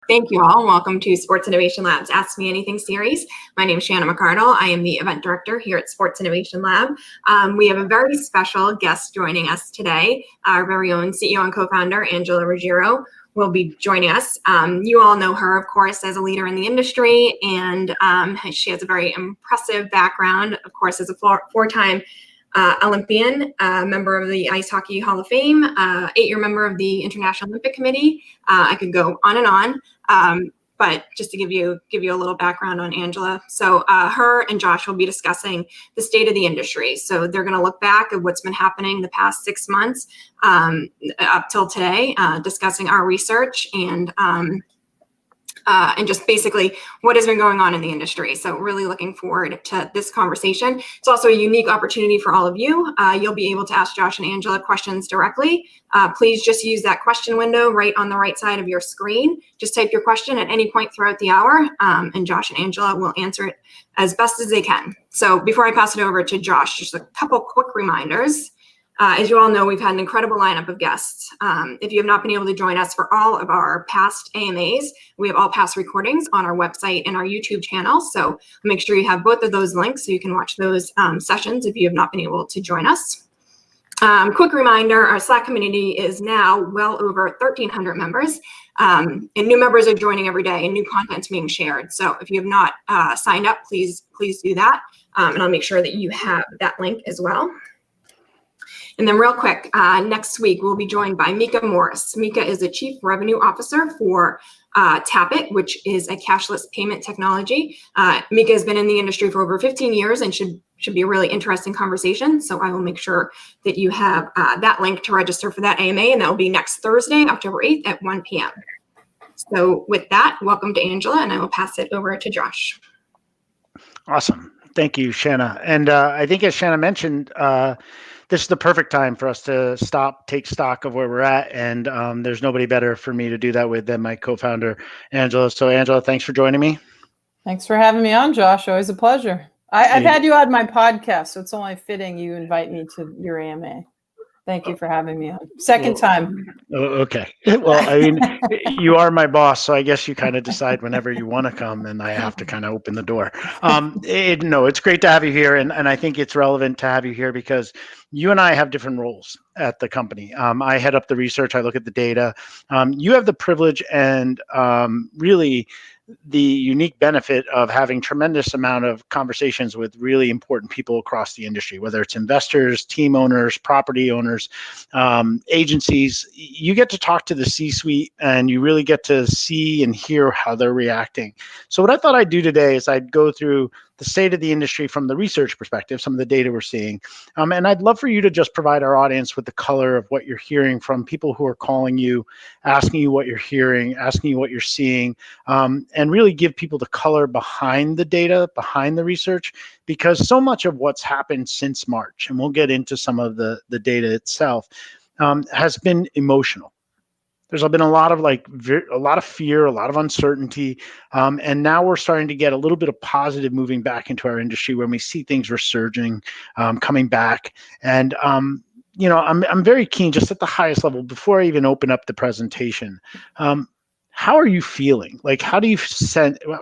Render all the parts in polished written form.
Thank you all. Welcome to Sports Innovation Lab's Ask Me Anything series. My name is Shanna McCardle. I am the event director here at Sports Innovation Lab. We have a very special guest joining us today. Our very own CEO and co-founder, Angela Ruggiero, will be joining us. You all know her, of course, as a leader in the industry, and she has a very impressive background, of course, as a four-time Olympian, member of the Ice Hockey Hall of Fame, 8-year member of the International Olympic Committee. I could go on and on, but just to give you a little background on Angela. So her and Josh will be discussing the state of the industry. So they're going to look back at what's been happening the past 6 months up till today, discussing our research and just basically what has been going on in the industry. So really looking forward to this conversation. It's also a unique opportunity for all of you. You'll be able to ask Josh and Angela questions directly. Please just use that question window right on the right side of your screen. Just type your question at any point throughout the hour, and Josh and Angela will answer it as best as they can. So before I pass it over to Josh, just a couple quick reminders. As you all know, we've had an incredible lineup of guests. If you have not been able to join us for all of our past AMAs, we have all past recordings on our website and our YouTube channel. So make sure you have both of those links so you can watch those sessions if you have not been able to join us. Quick reminder, our Slack community is now well over 1,300 members, and new members are joining every day and new content's being shared. So if you have not signed up, please do that. And I'll make sure that you have that link as well. And then real quick, next week, we'll be joined by Mika Morris. Mika is the Chief Revenue Officer for Tapit, which is a cashless payment technology. Mika has been in the industry for over 15 years and should be a really interesting conversation. So I will make sure that you have that link to register for that AMA, and that will be next Thursday, October 8th at 1 p.m. So with that, welcome to Angela, and I will pass it over to Josh. Awesome. Thank you, Shanna. And I think as Shanna mentioned, this is the perfect time for us to take stock of where we're at. And there's nobody better for me to do that with than my co-founder, Angela. So Angela, thanks for joining me. Thanks for having me on, Josh. Always a pleasure. I've had you on my podcast, so it's only fitting you invite me to your AMA. Thank you for having me on. Second time. Okay. Well, I mean, you are my boss, so I guess you kind of decide whenever you want to come, and I have to kind of open the door. It's great to have you here, and I think it's relevant to have you here because you and I have different roles at the company. I head up the research. I look at the data. You have the privilege and really the unique benefit of having tremendous amount of conversations with really important people across the industry, whether it's investors, team owners, property owners, agencies. You get to talk to the C-suite and you really get to see and hear how they're reacting. So what I thought I'd do today is I'd go through the state of the industry from the research perspective, some of the data we're seeing. And I'd love for you to just provide our audience with the color of what you're hearing from people who are calling you, asking you what you're hearing, asking you what you're seeing, and really give people the color behind the data, behind the research, because so much of what's happened since March, and we'll get into some of the data itself, has been emotional. There's been a lot of fear, a lot of uncertainty, and now we're starting to get a little bit of positive moving back into our industry when we see things resurging, coming back. And I'm very keen, just at the highest level, before I even open up the presentation. How are you feeling? Like,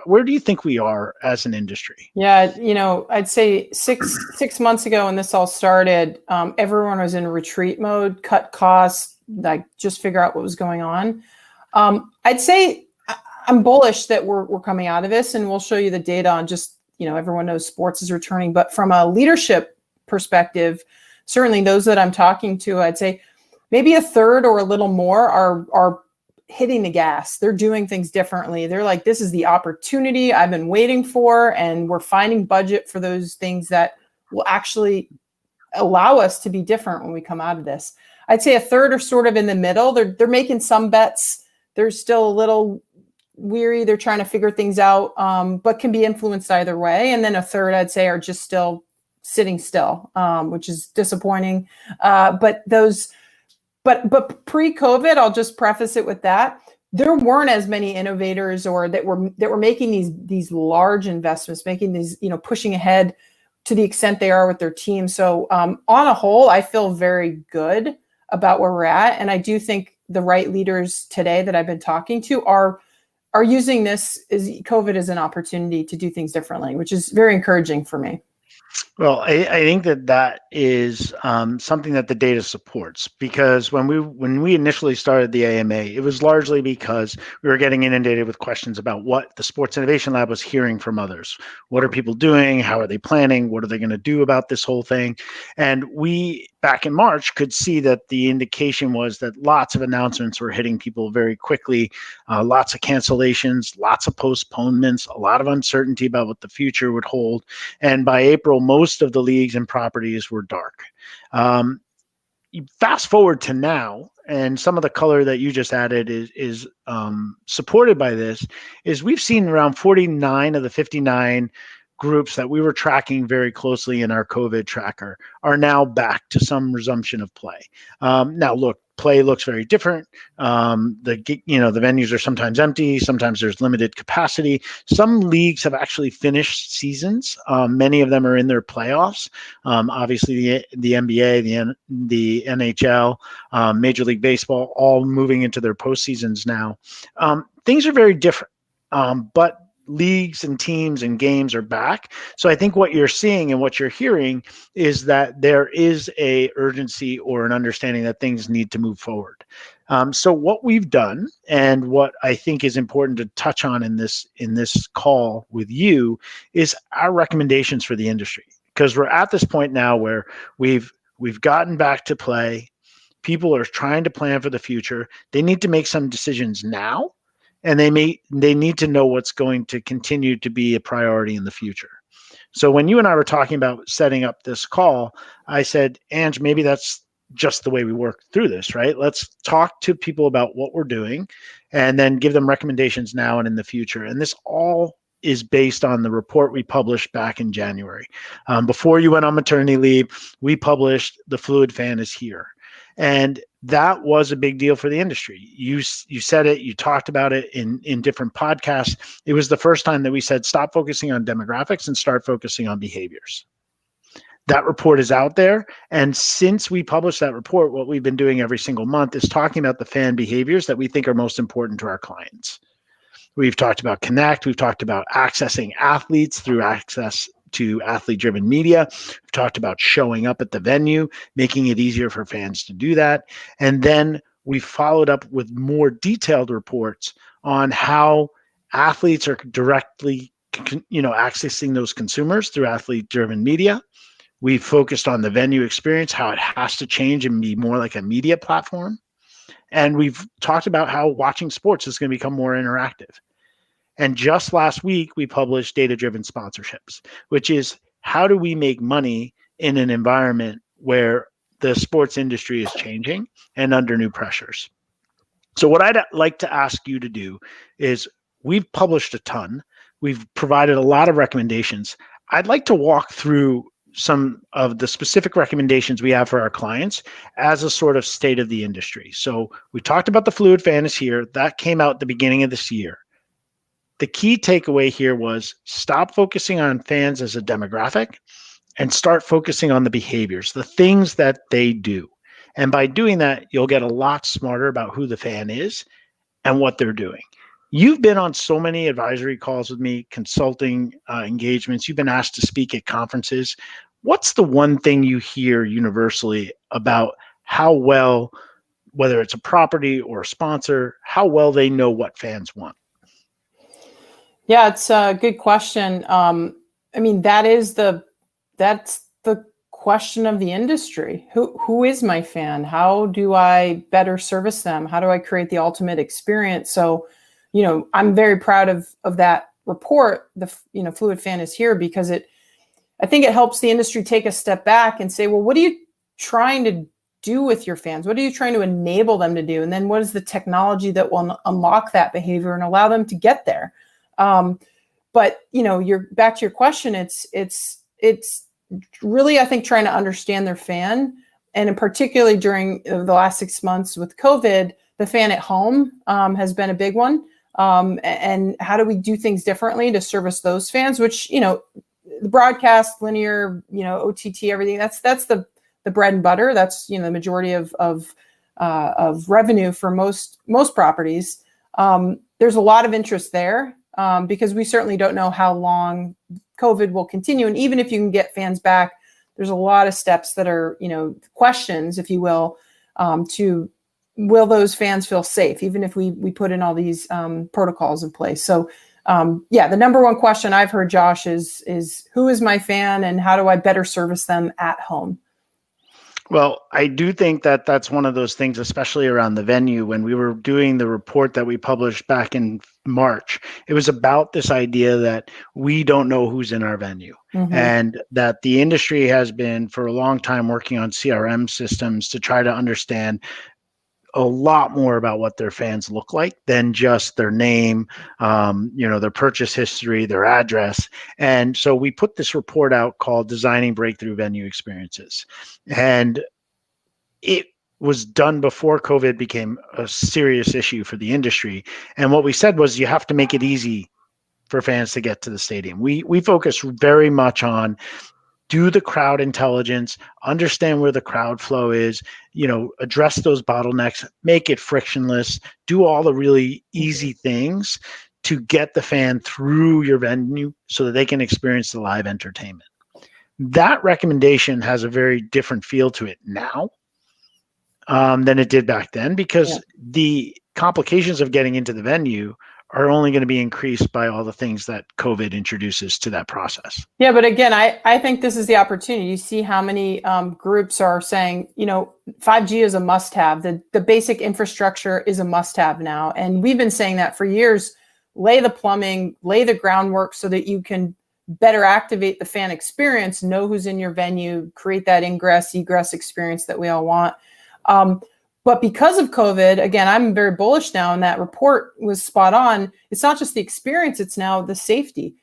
where do you think we are as an industry? Yeah, I'd say six months ago when this all started, everyone was in retreat mode, cut costs, like just figure out what was going on. I'd say I'm bullish that we're coming out of this, and we'll show you the data on just, everyone knows sports is returning, but from a leadership perspective, certainly those that I'm talking to, I'd say maybe a third or a little more are hitting the gas. They're doing things differently. They're like, this is the opportunity I've been waiting for, and we're finding budget for those things that will actually allow us to be different when we come out of this. I'd say a third are sort of in the middle. They're making some bets. They're still a little weary. They're trying to figure things out, but can be influenced either way. And then a third, I'd say, are just still sitting still, which is disappointing. But pre-COVID, I'll just preface it with that. There weren't as many innovators or that were making these large investments, making these, pushing ahead to the extent they are with their team. So on a whole, I feel very good about where we're at. And I do think the right leaders today that I've been talking to are are using COVID as an opportunity to do things differently, which is very encouraging for me. Well, I think that is something that the data supports, because when we initially started the AMA, it was largely because we were getting inundated with questions about what the Sports Innovation Lab was hearing from others. What are people doing? How are they planning? What are they going to do about this whole thing? And we, back in March, could see that the indication was that lots of announcements were hitting people very quickly, lots of cancellations, lots of postponements, a lot of uncertainty about what the future would hold. And by April, most of the leagues and properties were dark. You fast forward to now, and some of the color that you just added is supported by this, is we've seen around 49 of the 59 groups that we were tracking very closely in our COVID tracker are now back to some resumption of play. Now, look, play looks very different. The venues are sometimes empty. Sometimes there's limited capacity. Some leagues have actually finished seasons. Many of them are in their playoffs. Obviously, the NBA, the NHL, Major League Baseball, all moving into their postseasons now. Things are very different, but leagues and teams and games are back. So I think what you're seeing and what you're hearing is that there is a urgency or an understanding that things need to move forward. So what we've done, and what I think is important to touch on in this call with you, is our recommendations for the industry, because we're at this point now where we've gotten back to play. People are trying to plan for the future. They need to make some decisions now, and they need to know what's going to continue to be a priority in the future. So when you and I were talking about setting up this call, I said, Ange, maybe that's just the way we work through this, right? Let's talk to people about what we're doing and then give them recommendations now and in the future. And this all is based on the report we published back in January. Before you went on maternity leave, we published The Fluid Fan is Here. And that was a big deal for the industry. You said it, you talked about it in different podcasts. It was the first time that we said, stop focusing on demographics and start focusing on behaviors. That report is out there. And since we published that report, what we've been doing every single month is talking about the fan behaviors that we think are most important to our clients. We've talked about Connect. We've talked about accessing athletes through access to athlete-driven media. We've talked about showing up at the venue, making it easier for fans to do that. And then we followed up with more detailed reports on how athletes are directly, accessing those consumers through athlete-driven media. We focused on the venue experience, how it has to change and be more like a media platform. And we've talked about how watching sports is going to become more interactive. And just last week, we published data-driven sponsorships, which is how do we make money in an environment where the sports industry is changing and under new pressures. So what I'd like to ask you to do is, we've published a ton. We've provided a lot of recommendations. I'd like to walk through some of the specific recommendations we have for our clients as a sort of state of the industry. So we talked about The Fluid Fan is Here. That came out at the beginning of this year. The key takeaway here was stop focusing on fans as a demographic and start focusing on the behaviors, the things that they do. And by doing that, you'll get a lot smarter about who the fan is and what they're doing. You've been on so many advisory calls with me, consulting engagements. You've been asked to speak at conferences. What's the one thing you hear universally about how well, whether it's a property or a sponsor, how well they know what fans want? Yeah, it's a good question. That's the question of the industry. Who is my fan? How do I better service them? How do I create the ultimate experience? So, I'm very proud of that report. The Fluid Fan is Here, because I think it helps the industry take a step back and say, well, what are you trying to do with your fans? What are you trying to enable them to do? And then what is the technology that will unlock that behavior and allow them to get there? But you're back to your question. It's really, I think, trying to understand their fan, and particularly during the last 6 months with COVID, the fan at home has been a big one. And how do we do things differently to service those fans? Which the broadcast, linear, OTT, everything. That's the bread and butter. That's the majority of revenue for most properties. there's a lot of interest there because we certainly don't know how long COVID will continue. And even if you can get fans back, there's a lot of steps that are, questions, if you will, to will those fans feel safe, even if we put in all these protocols in place. So the number one question I've heard, Josh, is who is my fan and how do I better service them at home? Well, I do think that that's one of those things, especially around the venue. When we were doing the report that we published back in March, it was about this idea that we don't know who's in our venue, and that the industry has been for a long time working on CRM systems to try to understand a lot more about what their fans look like than just their name, their purchase history, their address. And so we put this report out called Designing Breakthrough Venue Experiences. And it was done before COVID became a serious issue for the industry. And what we said was you have to make it easy for fans to get to the stadium. We focus very much on do the crowd intelligence, understand where the crowd flow is, address those bottlenecks, make it frictionless, do all the really easy things to get the fan through your venue so that they can experience the live entertainment. That recommendation has a very different feel to it now than it did back then, because the complications of getting into the venue are only going to be increased by all the things that COVID introduces to that process. Yeah, but again, I think this is the opportunity. You see how many groups are saying, 5G is a must-have. The basic infrastructure is a must-have now. And we've been saying that for years. Lay the plumbing, lay the groundwork so that you can better activate the fan experience, know who's in your venue, create that ingress, egress experience that we all want. But because of COVID, again, I'm very bullish now, and that report was spot on. It's not just the experience, it's now the safety.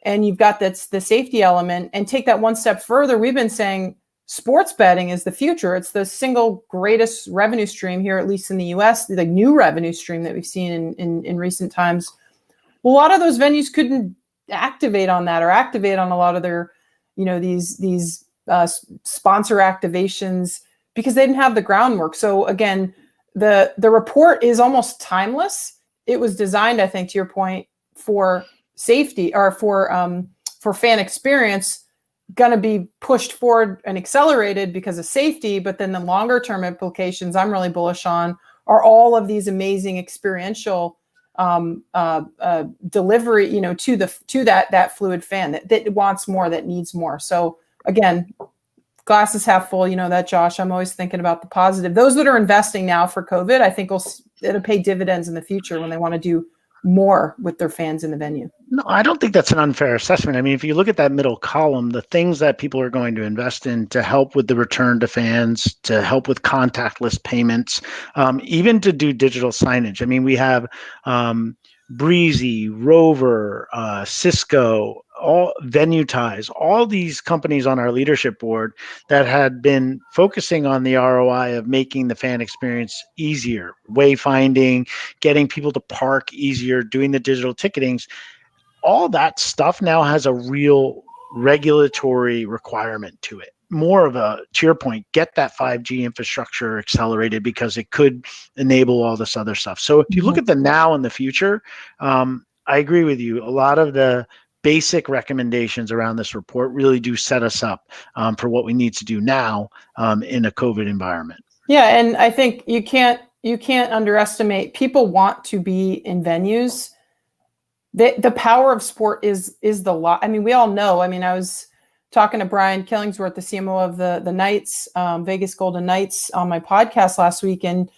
And you've got the safety element. And take that one step further, we've been saying sports betting is the future. It's the single greatest revenue stream here, at least in the US, the new revenue stream that we've seen in recent times. Well, a lot of those venues couldn't activate on that or activate on a lot of their, these sponsor activations, because they didn't have the groundwork. So again, the report is almost timeless. It was designed, I think, to your point, for safety or for fan experience, going to be pushed forward and accelerated because of safety. But then the longer term implications I'm really bullish on are all of these amazing experiential delivery, to that fluid fan that wants more, that needs more. So again, glass is half full, that, Josh. I'm always thinking about the positive. Those that are investing now for COVID, I think it'll pay dividends in the future when they want to do more with their fans in the venue. No, I don't think that's an unfair assessment. I mean, if you look at that middle column, the things that people are going to invest in to help with the return to fans, to help with contactless payments, even to do digital signage. I mean, we have Breezy, Rover, Cisco, all Venue Ties, all these companies on our leadership board that had been focusing on the ROI of making the fan experience easier, wayfinding, getting people to park easier, doing the digital ticketings. All that stuff now has a real regulatory requirement to it. More of a, to your point, get that 5G infrastructure accelerated because it could enable all this other stuff. So if you look at the now and the future, I agree with you. A lot of the basic recommendations around this report really do set us up for what we need to do now in a COVID environment. Yeah, and I think you can't underestimate. People want to be in venues. The power of sport is the lot. I mean, we all know. I mean, I was talking to Brian Killingsworth, the CMO of the Knights, Vegas Golden Knights, on my podcast last week, and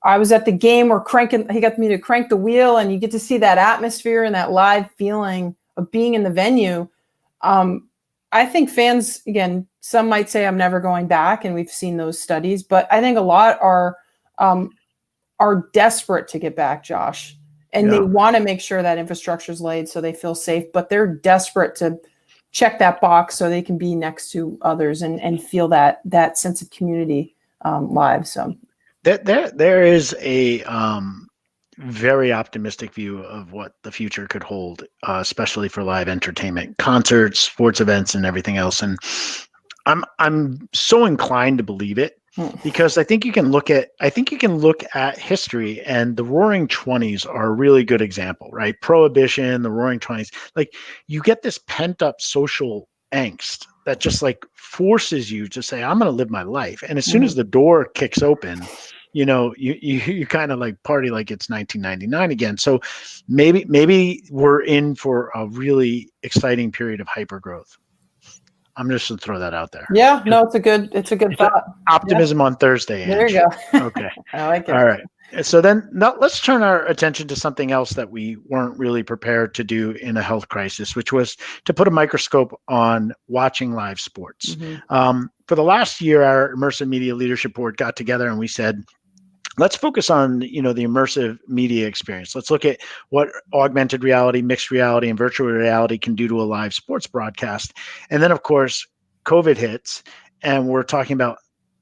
I was at the game. He got me to crank the wheel, and you get to see that atmosphere and that live feeling of being in the venue. I think fans, again, some might say I'm never going back, and we've seen those studies, but I think a lot are desperate to get back, Josh, and they want to make sure that infrastructure is laid so they feel safe, but they're desperate to check that box so they can be next to others and feel that sense of community live. So there is a very optimistic view of what the future could hold, especially for live entertainment, concerts, sports events, and everything else. And I'm so inclined to believe it because I think you can look at history, and the Roaring 20s are a really good example, right? Prohibition, the Roaring 20s, like you get this pent up social angst that just like forces you to say, I'm going to live my life. And as soon as the door kicks open, you kind of like party like it's 1999 again. So maybe we're in for a really exciting period of hyper growth. I'm just going to throw that out there. Yeah, no, it's a good thought. Optimism on Thursday. There you go. Okay. I like it. All right. So then now let's turn our attention to something else that we weren't really prepared to do in a health crisis, which was to put a microscope on watching live sports. For the last year, our Immersive Media Leadership Board got together and we said, let's focus on, the immersive media experience. Let's look at what augmented reality, mixed reality, and virtual reality can do to a live sports broadcast. And then, of course, COVID hits, and we're talking about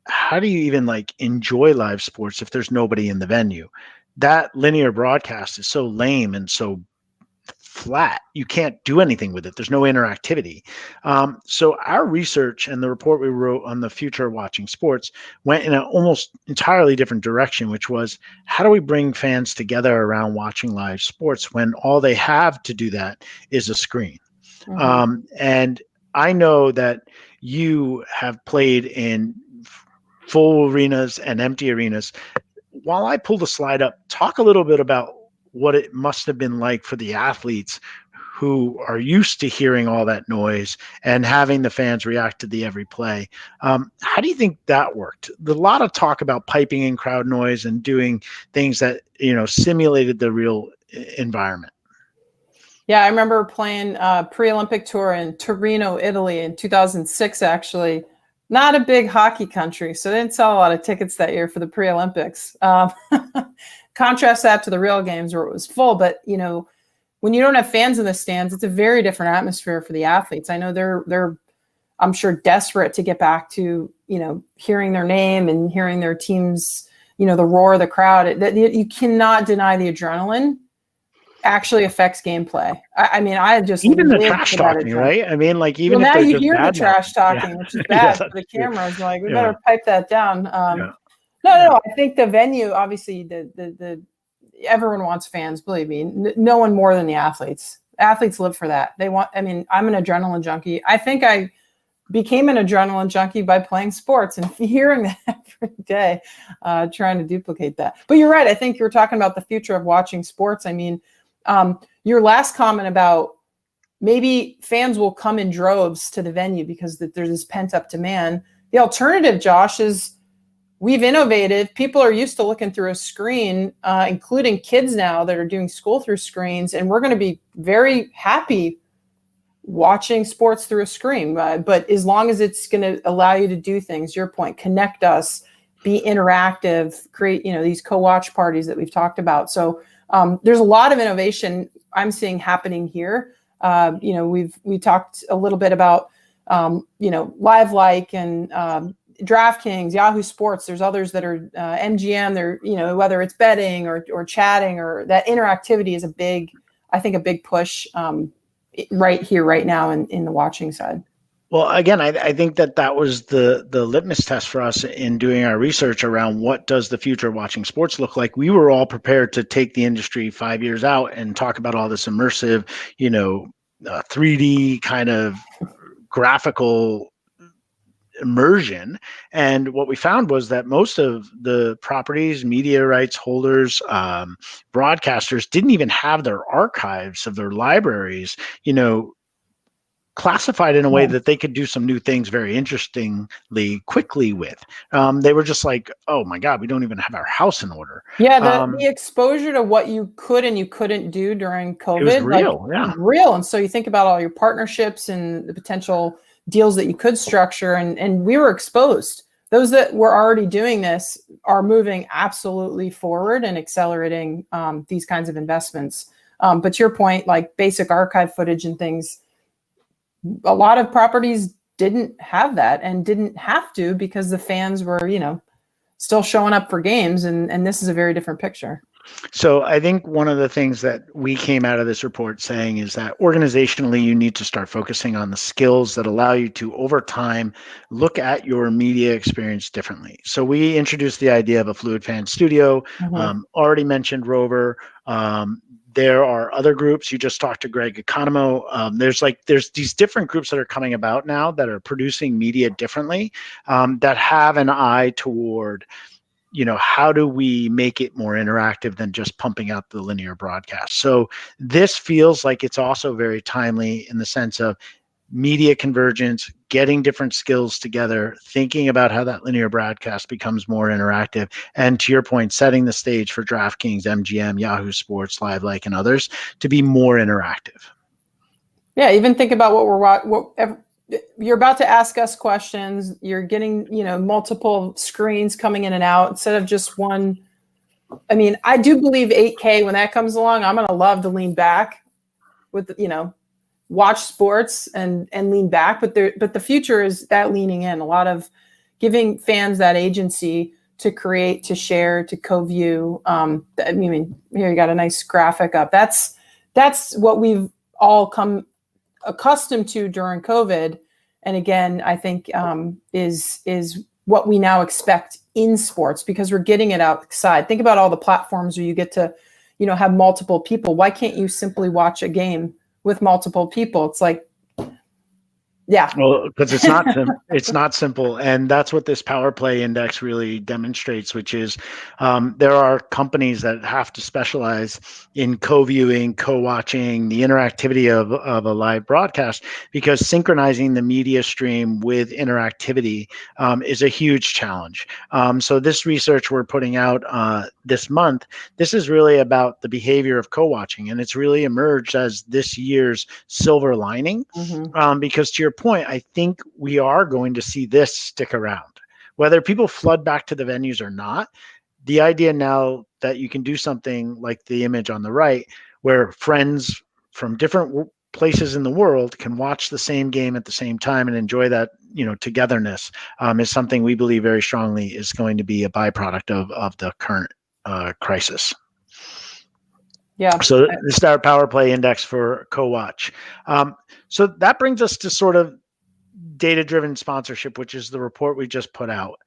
how do you even like enjoy live sports if there's nobody in the venue? That linear broadcast is so lame and so flat. You can't do anything with it. There's no interactivity. So our research and the report we wrote on the future of watching sports went in an almost entirely different direction, which was how do we bring fans together around watching live sports when all they have to do that is a screen? And I know that you have played in full arenas and empty arenas. While I pull the slide up, talk a little bit about what it must have been like for the athletes who are used to hearing all that noise and having the fans react to the every play. How do you think that worked? There's a lot of talk about piping in crowd noise and doing things that, simulated the real environment. Yeah, I remember playing pre-Olympic tour in Torino, Italy in 2006, actually. Not a big hockey country, so they didn't sell a lot of tickets that year for the pre-Olympics. Contrast that to the real games where it was full. But, when you don't have fans in the stands, it's a very different atmosphere for the athletes. I know they're I'm sure, desperate to get back to, hearing their name and hearing their teams, the roar of the crowd. You cannot deny the adrenaline actually affects gameplay. I mean, I just even the trash talking, right? I mean, like even well, if now you just hear the bad trash talking, which is bad for the cameras. Like, we better pipe that down. No. I think the venue, obviously, the everyone wants fans. Believe me, no one more than the athletes. Athletes live for that. They want. I mean, I'm an adrenaline junkie. I think I became an adrenaline junkie by playing sports and hearing that every day, trying to duplicate that. But you're right. I think you're talking about the future of watching sports. I mean, your last comment about maybe fans will come in droves to the venue because there's this pent up demand. The alternative, Josh, is we've innovated. People are used to looking through a screen, including kids now that are doing school through screens. And we're going to be very happy watching sports through a screen. But as long as it's going to allow you to do things, your point, connect us, be interactive, create, these co-watch parties that we've talked about. So there's a lot of innovation I'm seeing happening here. We talked a little bit about, Live Like and DraftKings, Yahoo Sports. There's others that are MGM. They're, whether it's betting or chatting, or that interactivity is a big push right here, right now in the watching side. Well, again, I think that was the litmus test for us in doing our research around what does the future of watching sports look like. We were all prepared to take the industry 5 years out and talk about all this immersive, 3D kind of graphical immersion. And what we found was that most of the properties, media rights holders, broadcasters didn't even have their archives of their libraries, classified in a way that they could do some new things very interestingly quickly with. They were just like, oh my God, we don't even have our house in order. Yeah, the exposure to what you could and you couldn't do during COVID. It was real, real. And so you think about all your partnerships and the potential deals that you could structure, and we were exposed. Those that were already doing this are moving absolutely forward and accelerating these kinds of investments. But to your point, like basic archive footage and things, a lot of properties didn't have that and didn't have to because the fans were, still showing up for games. And this is a very different picture. So I think one of the things that we came out of this report saying is that organizationally, you need to start focusing on the skills that allow you to, over time, look at your media experience differently. So we introduced the idea of a Fluid Fan Studio, already mentioned Rover. There are other groups. You just talked to Greg Economo. There's these different groups that are coming about now that are producing media differently, that have an eye toward, how do we make it more interactive than just pumping out the linear broadcast? So this feels like it's also very timely in the sense of media convergence, getting different skills together, thinking about how that linear broadcast becomes more interactive. And to your point, setting the stage for DraftKings, MGM, Yahoo Sports, Live Like, and others to be more interactive. Yeah, even think about you're about to ask us questions. You're getting, multiple screens coming in and out instead of just one. I mean, I do believe 8K, when that comes along, I'm going to love to lean back with, watch sports and lean back. But the future is that leaning in, a lot of giving fans that agency to create, to share, to co-view. I mean, here you got a nice graphic up. That's what we've all come accustomed to during COVID, and again, I think is what we now expect in sports, because we're getting it outside. Think about all the platforms where you get to, have multiple people. Why can't you simply watch a game with multiple people? It's like, yeah. Well, because it's not simple, and that's what this Power Play Index really demonstrates, which is there are companies that have to specialize in co-viewing, co-watching, the interactivity of a live broadcast, because synchronizing the media stream with interactivity is a huge challenge. So this research we're putting out this month, this is really about the behavior of co-watching, and it's really emerged as this year's silver lining, because to your point, I think we are going to see this stick around. Whether people flood back to the venues or not, the idea now that you can do something like the image on the right, where friends from different places in the world can watch the same game at the same time and enjoy that, togetherness, is something we believe very strongly is going to be a byproduct of the current crisis. Yeah. So this is our Power Play Index for co-watch. So that brings us to sort of data-driven sponsorship, which is the report we just put out.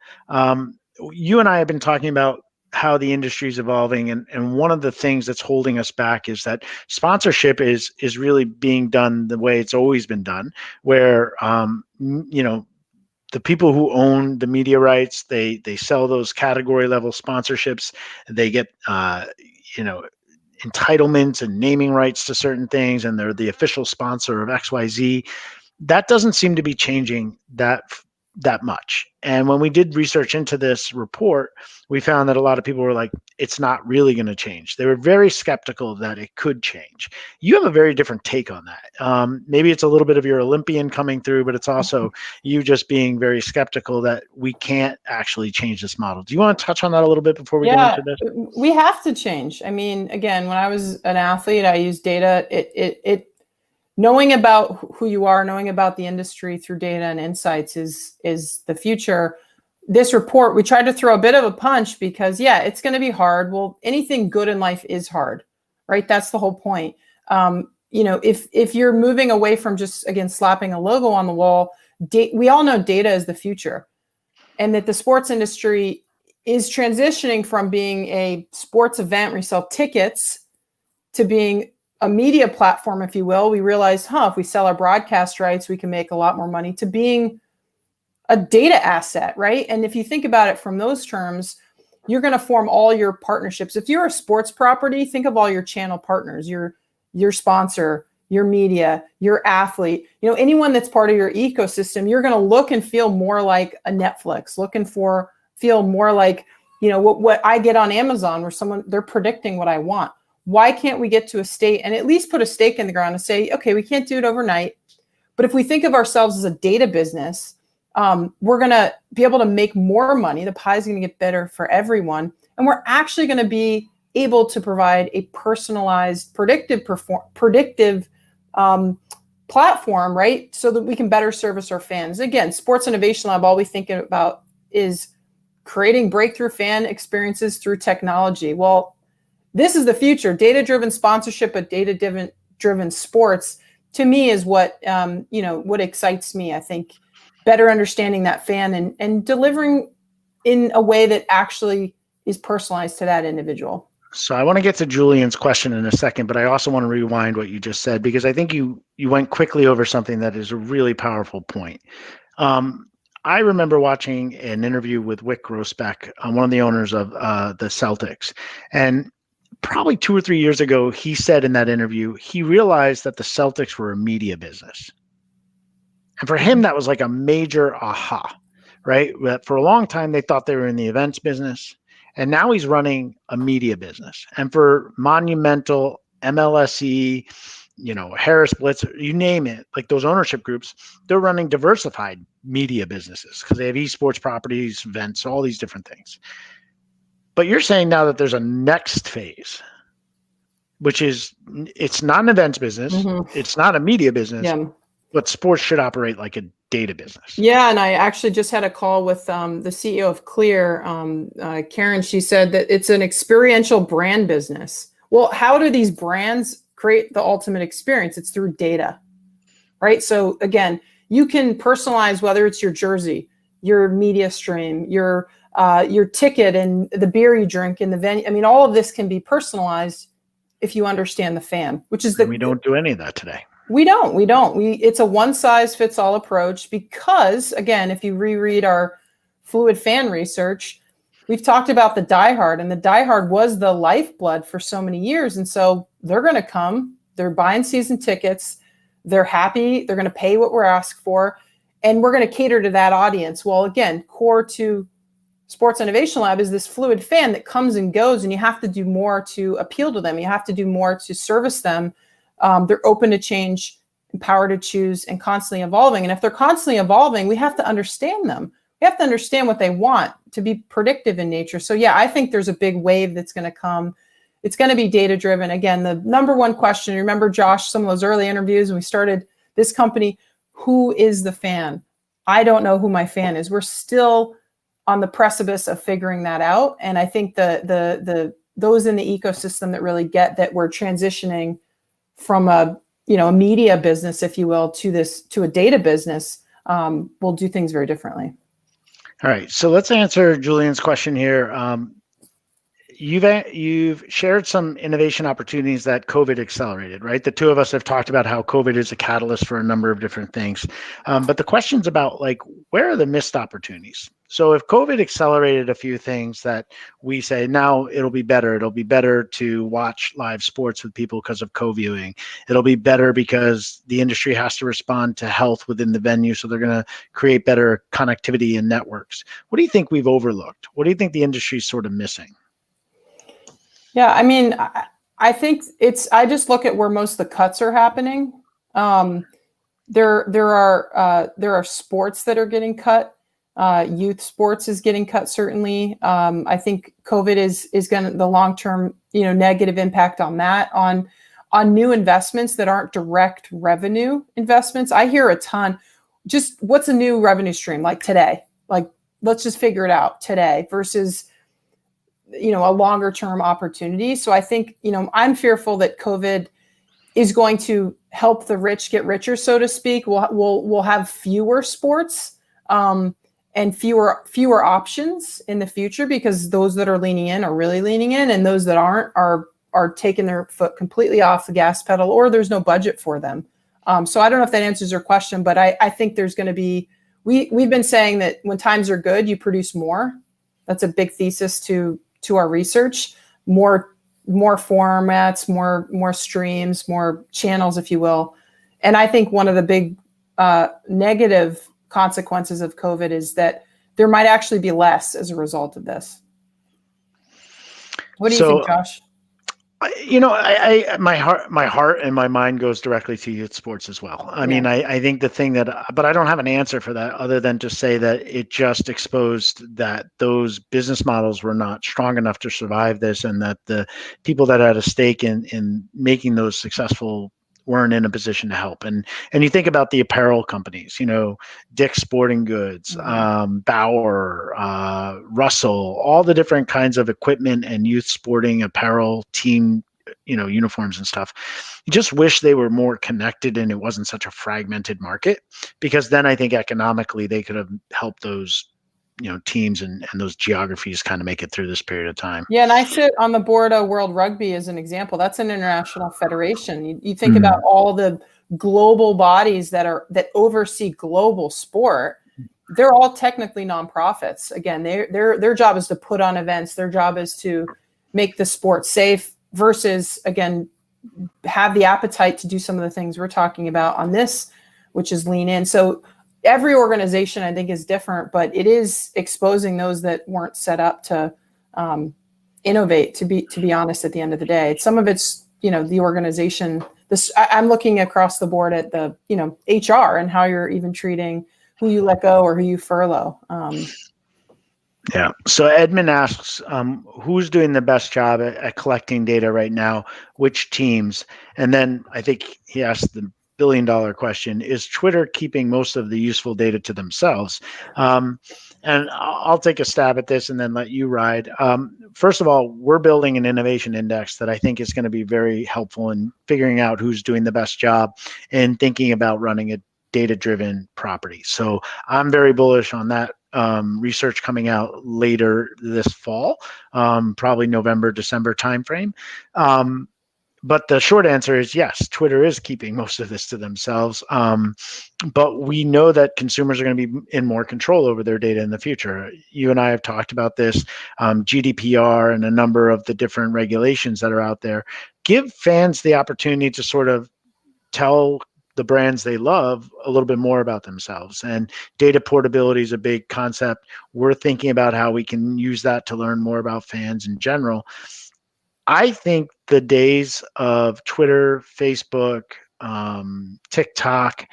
You and I have been talking about how the industry is evolving, and one of the things that's holding us back is that sponsorship is really being done the way it's always been done, where the people who own the media rights, they sell those category level sponsorships. They get entitlements and naming rights to certain things, and they're the official sponsor of XYZ. That doesn't seem to be changing that much. And when we did research into this report, we found that a lot of people were like, it's not really going to change. They were very skeptical that it could change. You have a very different take on that. Maybe it's a little bit of your Olympian coming through, but it's also you just being very skeptical that we can't actually change this model. Do you want to touch on that a little bit before we go into this? We have to change. I mean, again, when I was an athlete, I used data. Knowing about who you are, knowing about the industry through data and insights is the future. This report, we tried to throw a bit of a punch because, it's going to be hard. Well, anything good in life is hard, right? That's the whole point. If you're moving away from just, again, slapping a logo on the wall, we all know data is the future, and that the sports industry is transitioning from being a sports event where you sell tickets to being a media platform, if you will. We realized, if we sell our broadcast rights, we can make a lot more money, to being a data asset, right? And if you think about it from those terms, you're going to form all your partnerships. If you're a sports property, think of all your channel partners, your sponsor, your media, your athlete, anyone that's part of your ecosystem. You're going to look and feel more like a Netflix, feel more like, what I get on Amazon, where they're predicting what I want. Why can't we get to a state and at least put a stake in the ground and say, okay, we can't do it overnight, but if we think of ourselves as a data business, we're going to be able to make more money. The pie is going to get better for everyone. And we're actually going to be able to provide a personalized, predictive platform, right? So that we can better service our fans. Again, Sports Innovation Lab, all we think about is creating breakthrough fan experiences through technology. Well, this is the future. Data-driven sponsorship, but data-driven sports, to me, is what what excites me. I think better understanding that fan and delivering in a way that actually is personalized to that individual. So I want to get to Julian's question in a second, but I also want to rewind what you just said, because I think you went quickly over something that is a really powerful point. I remember watching an interview with Wyc Grousbeck, one of the owners of the Celtics, and probably 2 or 3 years ago, he said in that interview, he realized that the Celtics were a media business. And for him, that was like a major aha, right? That for a long time, they thought they were in the events business. And now he's running a media business. And for Monumental, MLSE, Harris Blitz, you name it, like those ownership groups, they're running diversified media businesses because they have esports properties, events, all these different things. But you're saying now that there's a next phase, which is it's not an events business, it's not a media business, but sports should operate like a data business. Yeah, and I actually just had a call with the CEO of Clear, Karen. She said that it's an experiential brand business. Well, how do these brands create the ultimate experience? It's through data, right? So again, you can personalize whether it's your jersey, your media stream, your ticket, and the beer you drink in the venue. I mean, all of this can be personalized if you understand the fan, which is we don't do any of that today. We don't. It's a one-size-fits-all approach because, again, if you reread our fluid fan research, we've talked about the diehard, and the diehard was the lifeblood for so many years. And so they're going to come, they're buying season tickets, they're happy, they're going to pay what we're asked for, and we're going to cater to that audience. Well, again, core to Sports Innovation Lab is this fluid fan that comes and goes, and you have to do more to appeal to them. You have to do more to service them. They're open to change, empowered to choose, and constantly evolving. And if they're constantly evolving, we have to understand them. We have to understand what they want to be predictive in nature. So yeah, I think there's a big wave that's going to come. It's going to be data-driven. Again, the number one question, remember, Josh, some of those early interviews when we started this company, who is the fan? I don't know who my fan is. We're still on the precipice of figuring that out. And I think those in the ecosystem that really get that we're transitioning from a media business, if you will, to a data business, will do things very differently. All right, so let's answer Julian's question here. You've shared some innovation opportunities that COVID accelerated, right? The two of us have talked about how COVID is a catalyst for a number of different things. But the question's about where are the missed opportunities? So if COVID accelerated a few things that we say now it'll be better to watch live sports with people because of co-viewing. It'll be better because the industry has to respond to health within the venue. So they're going to create better connectivity and networks. What do you think we've overlooked? What do you think the industry is sort of missing? Yeah, I mean, I think I just look at where most of the cuts are happening. There are sports that are getting cut. Youth sports is getting cut, certainly. I think COVID is going to the long-term, negative impact on that, on new investments that aren't direct revenue investments. I hear a ton. Just what's a new revenue stream like today? Like, let's just figure it out today versus a longer term opportunity. So I think, I'm fearful that COVID is going to help the rich get richer, so to speak. We'll have fewer sports and fewer options in the future because those that are leaning in are really leaning in, and those that aren't are taking their foot completely off the gas pedal, or there's no budget for them. So I don't know if that answers your question, but I think there's going to be, we've been saying that when times are good, you produce more. That's a big thesis to our research, more formats, more streams, more channels, if you will. And I think one of the big negative consequences of COVID is that there might actually be less as a result of this. What do you think, Josh? My heart and my mind goes directly to youth sports as well. I mean, I think the thing but I don't have an answer for that other than to say that it just exposed that those business models were not strong enough to survive this, and that the people that had a stake in making those successful weren't in a position to help. And you think about the apparel companies, Dick's Sporting Goods, Bauer, Russell, all the different kinds of equipment and youth sporting apparel, team, uniforms and stuff. You just wish they were more connected and it wasn't such a fragmented market, because then I think economically they could have helped those teams and those geographies kind of make it through this period of time. Yeah, and I sit on the board of World Rugby as an example. That's an international federation. You think about all the global bodies that oversee global sport. They're all technically nonprofits. Again, their job is to put on events. Their job is to make the sport safe versus, again, have the appetite to do some of the things we're talking about on this, which is lean in. So every organization, I think, is different, but it is exposing those that weren't set up to innovate. To be honest, at the end of the day, some of it's the organization. I'm looking across the board at the HR and how you're even treating who you let go or who you furlough. Yeah. So Edmund asks, who's doing the best job at collecting data right now? Which teams? And then I think he asked the billion-dollar question: is Twitter keeping most of the useful data to themselves? And I'll take a stab at this and then let you ride. First of all, we're building an innovation index that I think is going to be very helpful in figuring out who's doing the best job and thinking about running a data-driven property. So I'm very bullish on that research coming out later this fall, probably November, December timeframe. But the short answer is yes, Twitter is keeping most of this to themselves. But we know that consumers are going to be in more control over their data in the future. You and I have talked about this, GDPR and a number of the different regulations that are out there. Give fans the opportunity to sort of tell the brands they love a little bit more about themselves. And data portability is a big concept. We're thinking about how we can use that to learn more about fans in general. I think the days of Twitter, Facebook, TikTok,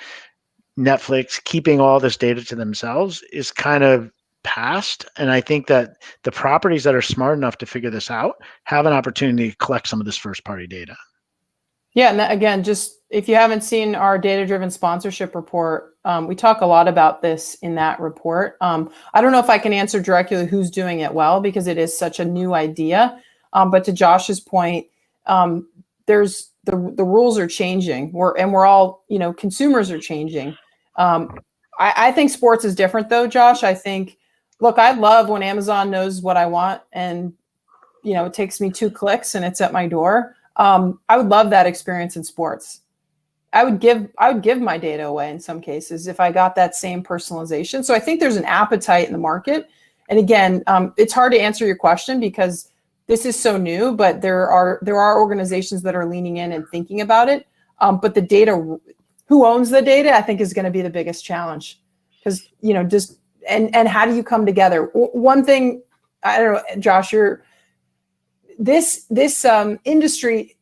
Netflix keeping all this data to themselves is kind of past. And I think that the properties that are smart enough to figure this out have an opportunity to collect some of this first-party data. Yeah, and again, just if you haven't seen our data-driven sponsorship report, we talk a lot about this in that report. I don't know if I can answer directly who's doing it well because it is such a new idea. But to Josh's point, there's the rules are changing. We're all, consumers are changing. I think sports is different though, Josh. I think, look, I love when Amazon knows what I want and, it takes me 2 clicks and it's at my door. I would love that experience in sports. I would give my data away in some cases if I got that same personalization. So I think there's an appetite in the market. And again, it's hard to answer your question because this is so new, but there are organizations that are leaning in and thinking about it. But the data, who owns the data, I think is going to be the biggest challenge because, and how do you come together? One thing, I don't know, Josh, this industry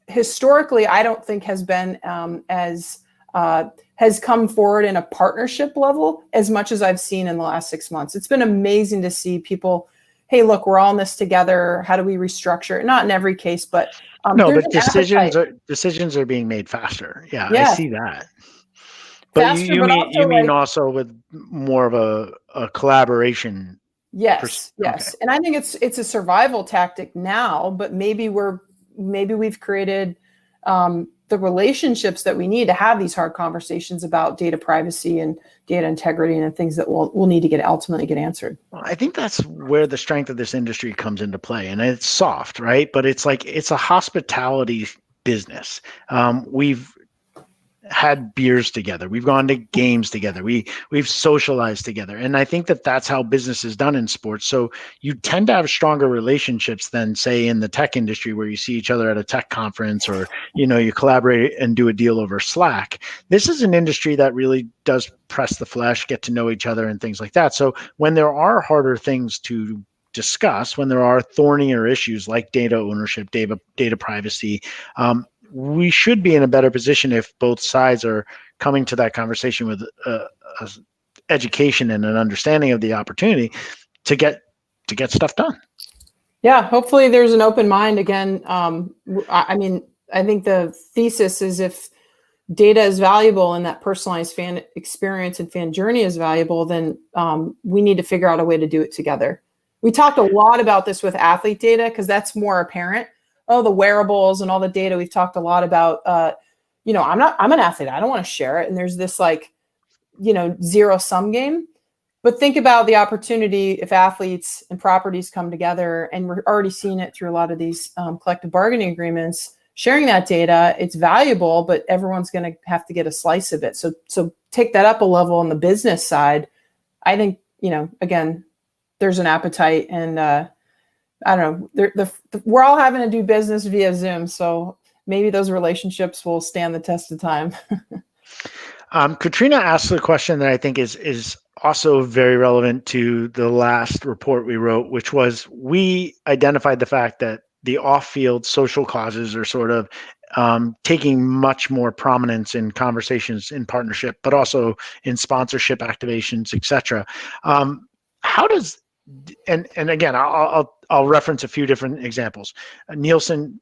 historically, I don't think has been has come forward in a partnership level as much as I've seen in the last 6 months. It's been amazing to see people, hey, look, we're all in this together. How do we restructure it? Not in every case, but no, but decisions are being made faster. Yeah, I see that. But faster, you mean also with more of a collaboration. Yes. Okay. And I think it's a survival tactic now, but maybe we've created the relationships that we need to have these hard conversations about data privacy and data integrity and the things that we'll need to ultimately get answered. Well, I think that's where the strength of this industry comes into play. And it's soft, right? But it's a hospitality business. We've had beers together. We've gone to games together. We've socialized together. And I think that's how business is done in sports. So you tend to have stronger relationships than, say, in the tech industry where you see each other at a tech conference or, you collaborate and do a deal over Slack. This is an industry that really does press the flesh, get to know each other and things like that. So when there are harder things to discuss, when there are thornier issues like data ownership, data privacy, we should be in a better position if both sides are coming to that conversation with education and an understanding of the opportunity to get stuff done. Yeah, hopefully there's an open mind again. I think the thesis is if data is valuable and that personalized fan experience and fan journey is valuable, then we need to figure out a way to do it together. We talked a lot about this with athlete data because that's more apparent. Oh, the wearables and all the data. We've talked a lot about, I'm an athlete. I don't want to share it. And there's this zero sum game. But think about the opportunity if athletes and properties come together, and we're already seeing it through a lot of these collective bargaining agreements, sharing that data, it's valuable, but everyone's going to have to get a slice of it. So take that up a level on the business side. I think, again, there's an appetite, and I don't know, we're all having to do business via Zoom. So maybe those relationships will stand the test of time. Katrina asked a question that I think is also very relevant to the last report we wrote, which was we identified the fact that the off-field social causes are sort of taking much more prominence in conversations in partnership, but also in sponsorship activations, et cetera. How does, and again, I'll reference a few different examples. Nielsen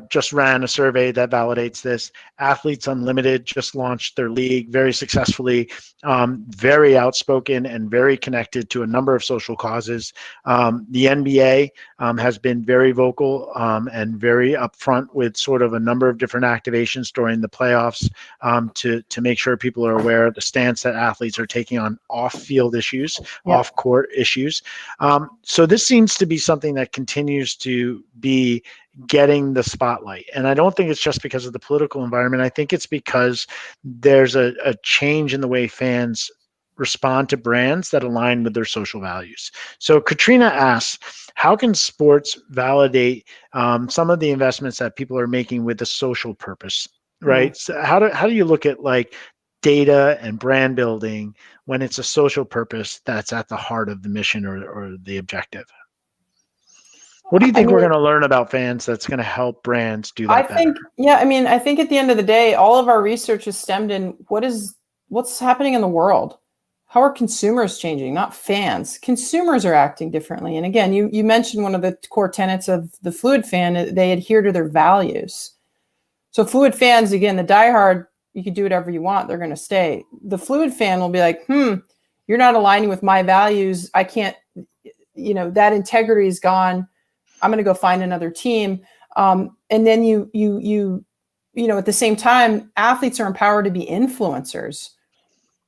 just ran a survey that validates this. Athletes Unlimited just launched their league very successfully, very outspoken and very connected to a number of social causes. The NBA has been very vocal and very upfront with sort of a number of different activations during the playoffs to make sure people are aware of the stance that athletes are taking on off-field issues, off-court issues. So this seems to be something that continues to be getting the spotlight. And I don't think it's just because of the political environment. I think it's because there's a change in the way fans respond to brands that align with their social values. So Katrina asks, how can sports validate some of the investments that people are making with a social purpose, right? So how do you look at like data and brand building when it's a social purpose that's at the heart of the mission or the objective? What do you think we're going to learn about fans that's going to help brands do that better? I think at the end of the day, all of our research is stemmed in what's happening in the world. How are consumers changing, not fans? Consumers are acting differently. And again, you mentioned one of the core tenets of the fluid fan, they adhere to their values. So fluid fans, again, the diehard, you can do whatever you want, they're going to stay. The fluid fan will be like, you're not aligning with my values. I can't, that integrity is gone. I'm going to go find another team. And then at the same time, athletes are empowered to be influencers.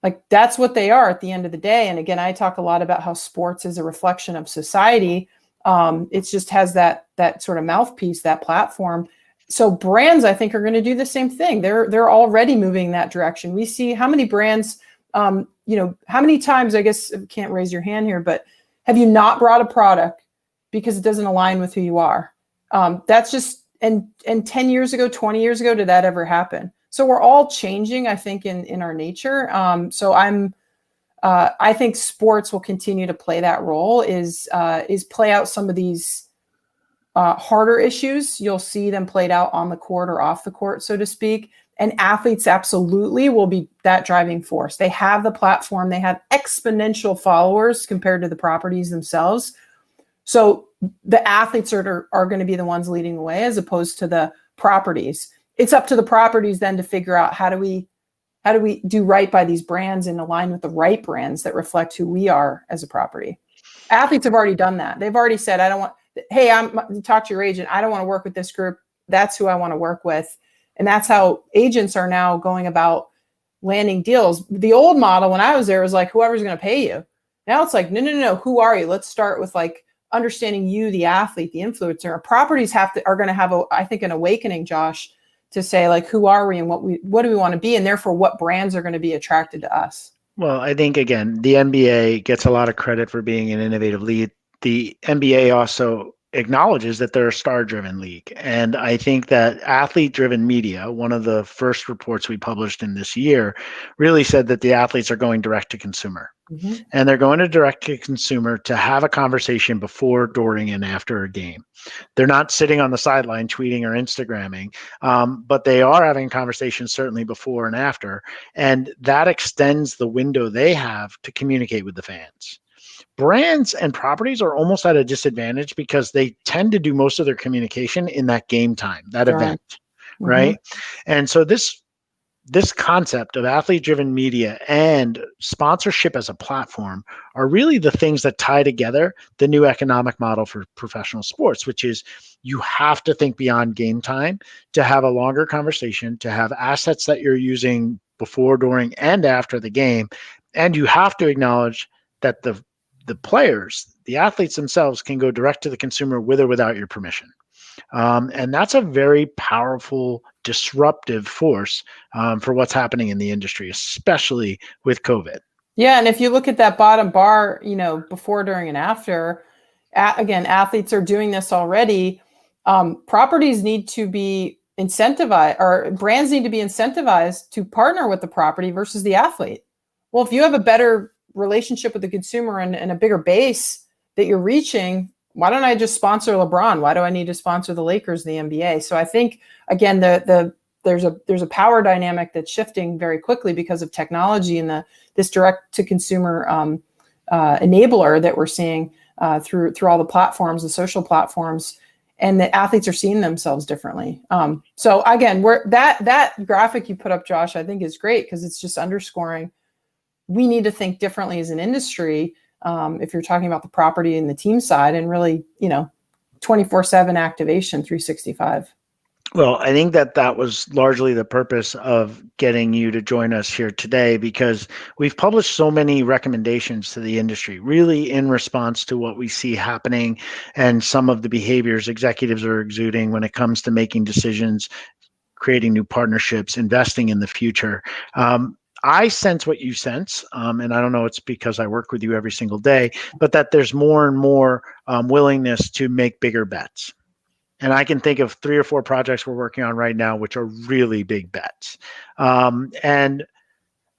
Like that's what they are at the end of the day. And again, I talk a lot about how sports is a reflection of society. It just has that sort of mouthpiece, that platform. So brands, I think, are going to do the same thing. They're already moving that direction. We see how many brands, how many times, I guess, can't raise your hand here, but have you not brought a product because it doesn't align with who you are? That's just, and 10 years ago, 20 years ago, did that ever happen? So we're all changing, I think, in our nature. So I think sports will continue to play that role, is play out some of these harder issues. You'll see them played out on the court or off the court, so to speak. And athletes absolutely will be that driving force. They have the platform. They have exponential followers compared to the properties themselves. So the athletes are going to be the ones leading the way as opposed to the properties. It's up to the properties then to figure out how do we do right by these brands and align with the right brands that reflect who we are as a property. Athletes have already done that. They've already said, talk to your agent. I don't want to work with this group. That's who I want to work with. And that's how agents are now going about landing deals. The old model when I was there was like, whoever's going to pay you. Now it's like, no. Who are you? Let's start with like understanding you, the athlete, the influencer. Properties are going to have an awakening, Josh, to say like, who are we and what do we want to be? And therefore what brands are going to be attracted to us? Well, I think, again, the NBA gets a lot of credit for being an innovative league. The NBA also acknowledges that they're a star-driven league. And I think that athlete-driven media, one of the first reports we published in this year, really said that the athletes are going direct to consumer. Mm-hmm. And they're going to direct to consumer to have a conversation before, during, and after a game. They're not sitting on the sideline tweeting or Instagramming, but they are having conversations certainly before and after. And that extends the window they have to communicate with the fans. Brands and properties are almost at a disadvantage because they tend to do most of their communication in that game time, that event, right? And so this this concept of athlete-driven media and sponsorship as a platform are really the things that tie together the new economic model for professional sports, which is you have to think beyond game time to have a longer conversation, to have assets that you're using before, during, and after the game. And you have to acknowledge that the players, the athletes themselves, can go direct to the consumer with or without your permission. And that's a very powerful, disruptive force for what's happening in the industry, especially with COVID. Yeah, and if you look at that bottom bar, before, during, and after, again, athletes are doing this already. Properties need to be incentivized, or brands need to be incentivized to partner with the property versus the athlete. Well, if you have a better relationship with the consumer and a bigger base that you're reaching, why don't I just sponsor LeBron? Why do I need to sponsor the Lakers, the NBA? So I think, again, there's a power dynamic that's shifting very quickly because of technology and this direct to consumer enabler that we're seeing through all the platforms, the social platforms, and the athletes are seeing themselves differently. So again, that graphic you put up, Josh, I think is great because it's just underscoring we need to think differently as an industry. If you're talking about the property and the team side, and really, 24/7 activation, 365. Well, I think that was largely the purpose of getting you to join us here today, because we've published so many recommendations to the industry, really in response to what we see happening and some of the behaviors executives are exuding when it comes to making decisions, creating new partnerships, investing in the future. I sense what you sense, and I don't know, it's because I work with you every single day, but that there's more and more willingness to make bigger bets. And I can think of 3 or 4 projects we're working on right now, which are really big bets. And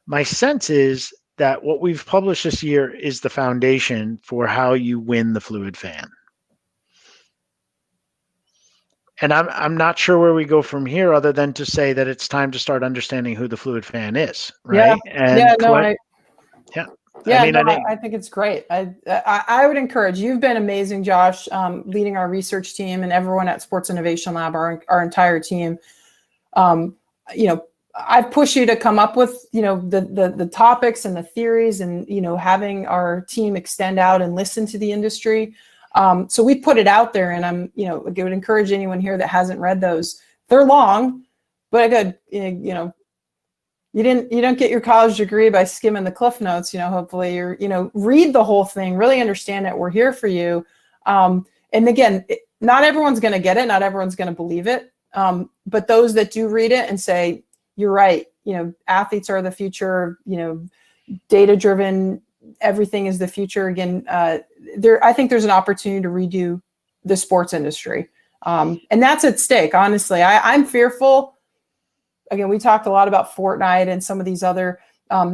my sense is that what we've published this year is the foundation for how you win the fluid fan. And I'm not sure where we go from here, other than to say that it's time to start understanding who the fluid fan is, right? Yeah, I think it's great. I would encourage, you've been amazing, Josh, leading our research team and everyone at Sports Innovation Lab, our entire team. I've pushed you to come up with, the topics and the theories and, having our team extend out and listen to the industry. So we put it out there, and I would encourage anyone here that hasn't read those. They're long, but good, you don't get your college degree by skimming the cliff notes. Hopefully you're, read the whole thing, really understand it. We're here for you. And again, not everyone's going to get it. Not everyone's going to believe it. But those that do read it and say, you're right, athletes are the future, data-driven, everything is the future. Again, I think there's an opportunity to redo the sports industry. And that's at stake, honestly. I'm fearful. Again, we talked a lot about Fortnite and some of these other,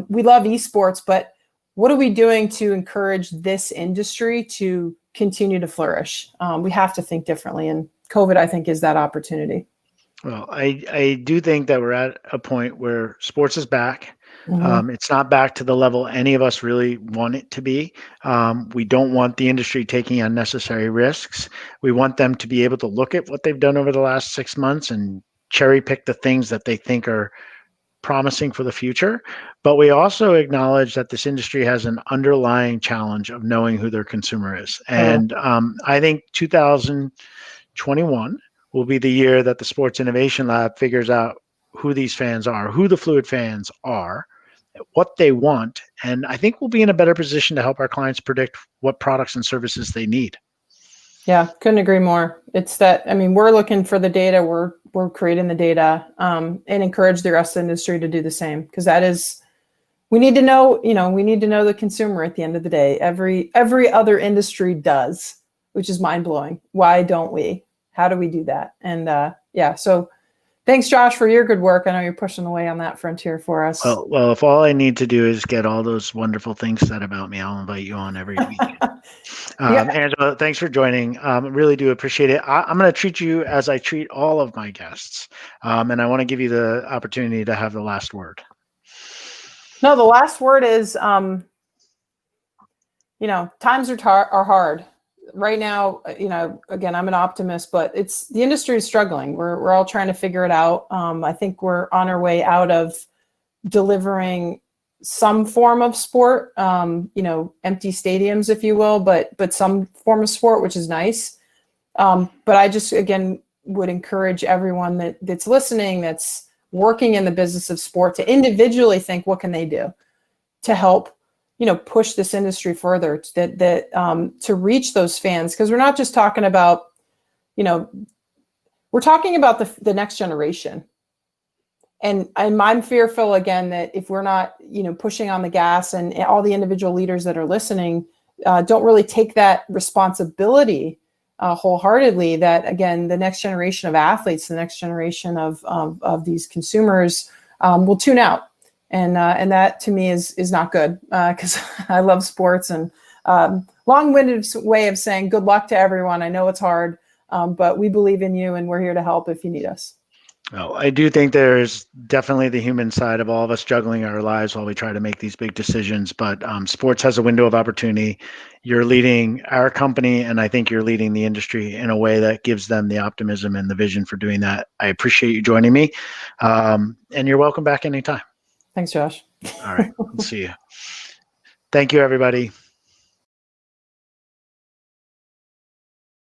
we love esports, but what are we doing to encourage this industry to continue to flourish? We have to think differently, and COVID, I think, is that opportunity. Well, I do think that we're at a point where sports is back. Mm-hmm. It's not back to the level any of us really want it to be. We don't want the industry taking unnecessary risks. We want them to be able to look at what they've done over the last 6 months and cherry pick the things that they think are promising for the future. But we also acknowledge that this industry has an underlying challenge of knowing who their consumer is. And I think 2021 will be the year that the Sports Innovation Lab figures out who these fans are, who the fluid fans are, what they want. And I think we'll be in a better position to help our clients predict what products and services they need. Yeah, couldn't agree more. It's that, we're looking for the data, we're creating the data, and encourage the rest of the industry to do the same. Because that is, we need to know the consumer at the end of the day. Every other industry does, which is mind blowing. Why don't we? How do we do that? And so thanks, Josh, for your good work. I know you're pushing away on that frontier for us. Well, if all I need to do is get all those wonderful things said about me, I'll invite you on every week. Angela, thanks for joining. Really do appreciate it. I'm going to treat you as I treat all of my guests. And I want to give you the opportunity to have the last word. No, the last word is, times are hard. right now, again, I'm an optimist, but the industry is struggling. We're all trying to figure it out. I think we're on our way out of delivering some form of sport, empty stadiums, if you will, but some form of sport, which is nice. But I just, again, would encourage everyone that's listening, that's working in the business of sport, to individually think, what can they do to help, push this industry further, to reach those fans? Because we're not just talking about, we're talking about the next generation. And I'm fearful, again, that if we're not, pushing on the gas, and all the individual leaders that are listening don't really take that responsibility wholeheartedly, that, again, the next generation of athletes, the next generation of these consumers will tune out. And that, to me, is not good, because I love sports. And long-winded way of saying good luck to everyone. I know it's hard, but we believe in you, and we're here to help if you need us. Well, I do think there's definitely the human side of all of us juggling our lives while we try to make these big decisions. But sports has a window of opportunity. You're leading our company, and I think you're leading the industry in a way that gives them the optimism and the vision for doing that. I appreciate you joining me, and you're welcome back anytime. Thanks, Josh. All right. We'll see you. Thank you, everybody.